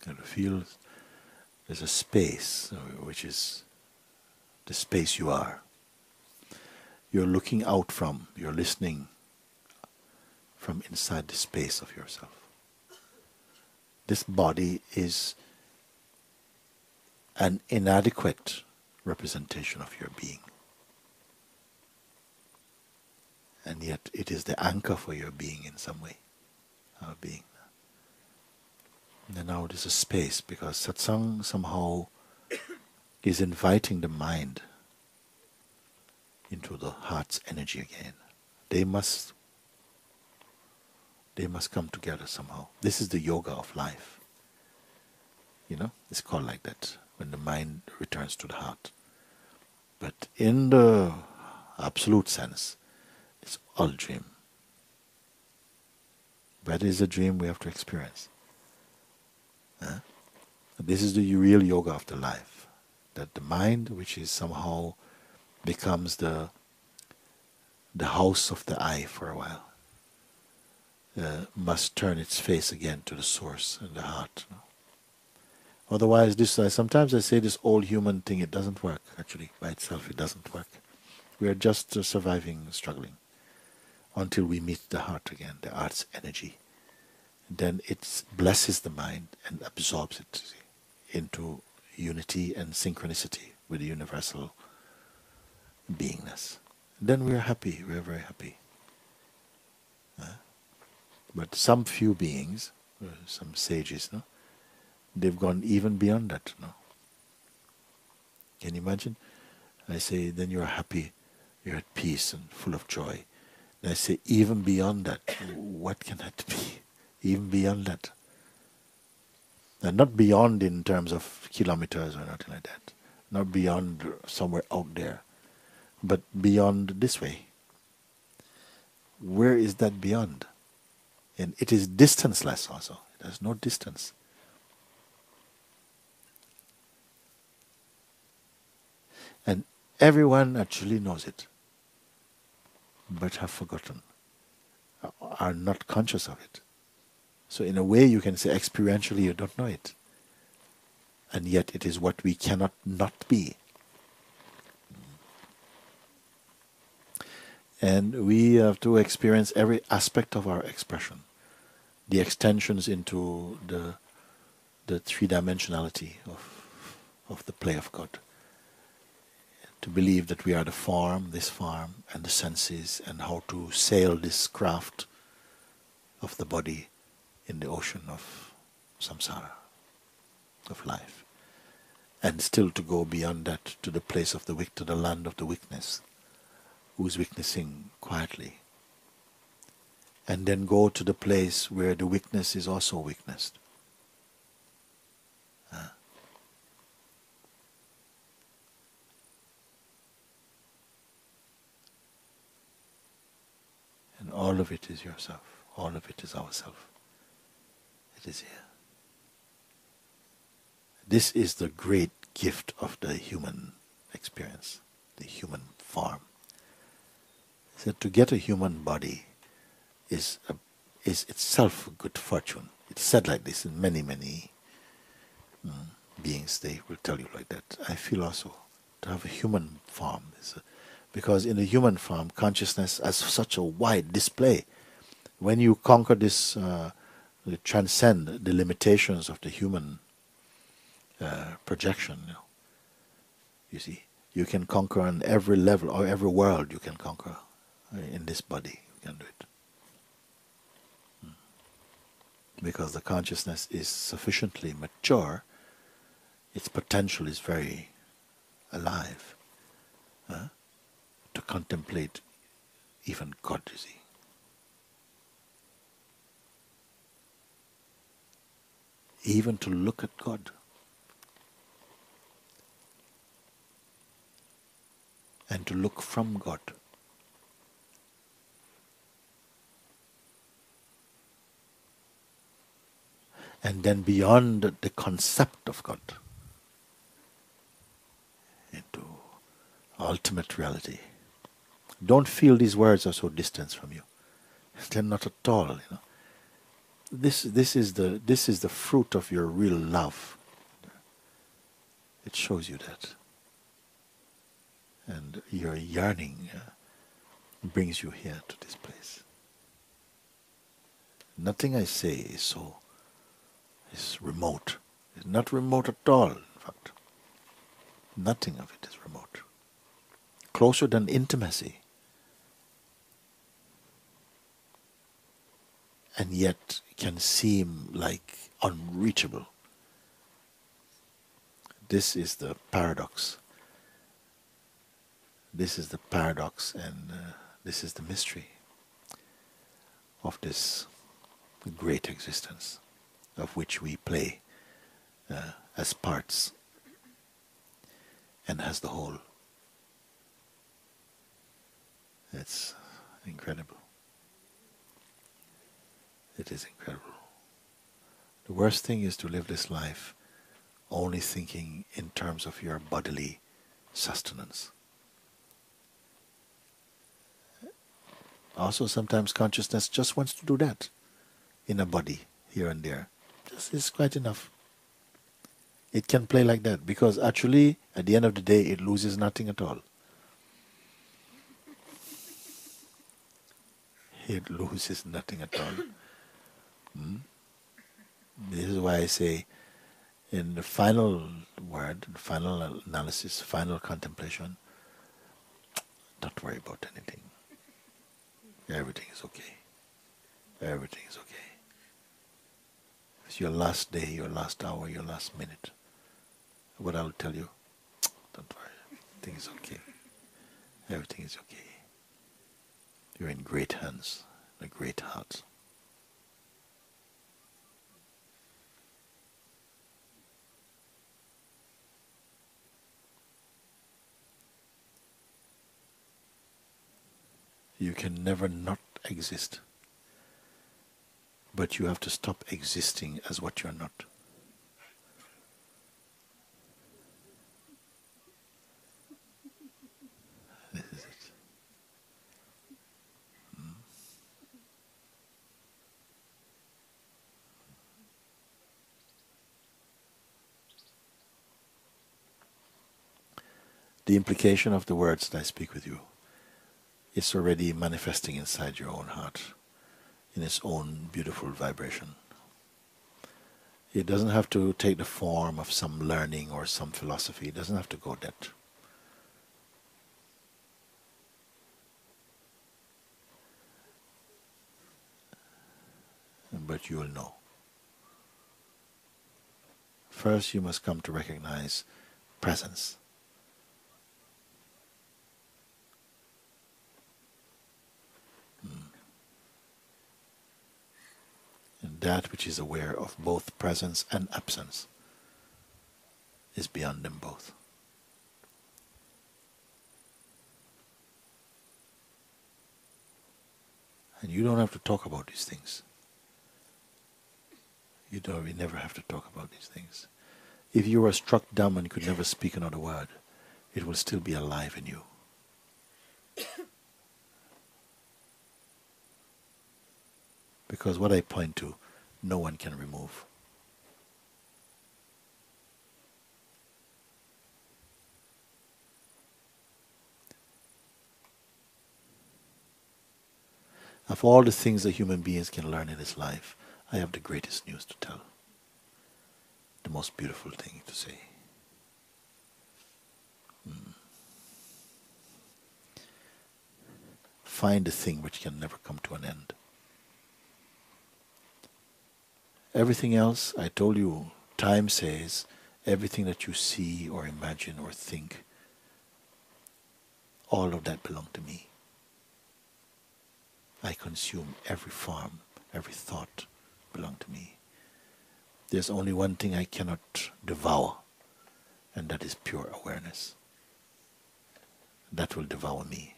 And feel there's a space, which is the space you are. You're looking out from, you're listening from inside the space of yourself. This body is an inadequate representation of your being. And yet it is the anchor for your being in some way, our being. And now there's a space, because satsang somehow is inviting the mind into the heart's energy again. They must come together somehow. This is the yoga of life. It's called like that, when the mind returns to the heart. But in the absolute sense, it's all dream. But it is a dream we have to experience. This is the real yoga of the life. That the mind, which is somehow becomes the house of the eye for a while, must turn its face again to the source and the heart. Otherwise, sometimes I say this old human thing, it doesn't work. Actually, by itself, it doesn't work. We are just surviving, struggling, until we meet the heart again, the heart's energy. Then it blesses the mind and absorbs it into unity and synchronicity with the universal beingness. Then we are happy, we are very happy. But some few beings, some sages, they've gone even beyond that. Can you imagine? I say, then you're happy, you're at peace and full of joy. And I say, even beyond that, what can that be? Even beyond that. And not beyond in terms of kilometers or nothing like that. Not beyond somewhere out there. But beyond this way. Where is that beyond? And it is distanceless also. There's no distance. And everyone actually knows it, but have forgotten, are not conscious of it. So in a way you can say experientially you don't know it. And yet it is what we cannot not be. And we have to experience every aspect of our expression. The extensions into the three-dimensionality of the play of God. To believe that we are the form, this form, and the senses, and how to sail this craft of the body in the ocean of samsara, of life. And still to go beyond that to the place of the weak, to the land of the weakness, who's witnessing quietly. And then go to the place where the weakness is also witnessed. And all of it is yourself. All of it is ourself. It is here. This is the great gift of the human experience, the human form. So to get a human body is itself a good fortune. It's said like this in many beings. They will tell you like that. I feel also to have a human form because in the human form, consciousness has such a wide display. When you conquer this, you transcend the limitations of the human projection. You see, you can conquer on every level or every world. You can conquer in this body. You can do it because the consciousness is sufficiently mature. Its potential is very alive to contemplate even God, you see. Even to look at God. And to look from God. And then beyond the concept of God into ultimate reality. Don't feel these words are so distant from you. They're not at all, This is the fruit of your real love. It shows you that, and your yearning brings you here to this place. Nothing I say is remote. It's not remote at all. In fact, nothing of it is remote. Closer than intimacy, and yet can seem like unreachable. This is the paradox. This is the paradox, and this is the mystery of this great existence, of which we play as parts and as the whole. It's incredible. It is incredible. The worst thing is to live this life only thinking in terms of your bodily sustenance. Also, sometimes consciousness just wants to do that in a body here and there. This is quite enough. It can play like that because actually, at the end of the day, it loses nothing at all. It loses nothing at all. This is why I say, in the final word, the final analysis, final contemplation, don't worry about anything. Everything is okay. Everything is okay. It's your last day, your last hour, your last minute. What I'll tell you, don't worry. Everything is okay. Everything is okay. You're in great hands, a great heart. You can never not exist. But you have to stop existing as what you're not. This is it. The implication of the words that I speak with you is already manifesting inside your own heart in its own beautiful vibration. It doesn't have to take the form of some learning or some philosophy. It doesn't have to go that. But you will know. First, you must come to recognize presence. And that which is aware of both presence and absence is beyond them both. And you don't have to talk about these things. You never have to talk about these things. If you were struck dumb and could never speak another word, it will still be alive in you. Because what I point to, no one can remove. Of all the things that human beings can learn in this life, I have the greatest news to tell. The most beautiful thing to say. Find the thing which can never come to an end. Everything else, I told you, time says, everything that you see or imagine or think, all of that belongs to me. I consume every form, every thought belongs to me. There's only one thing I cannot devour, and that is pure awareness. That will devour me.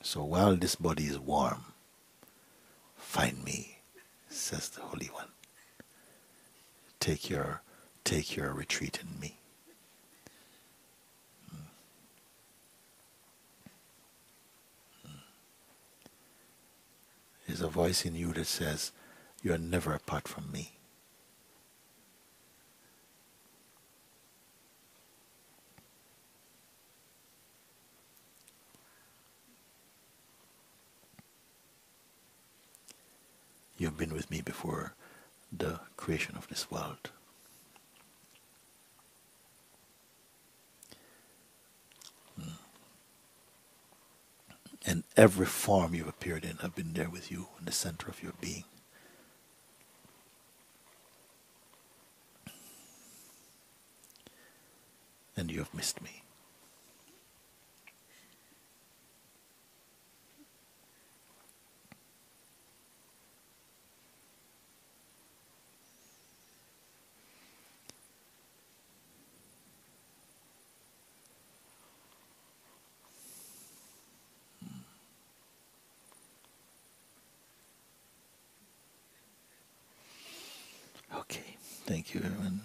So while this body is warm, find me, says the Holy One. Take your retreat in me. a voice in you that says, you're never apart from me. You've been with me before the creation of this world. And every form you've appeared in, I've been there with you in the center of your being. And you have missed me. Okay, thank you, everyone.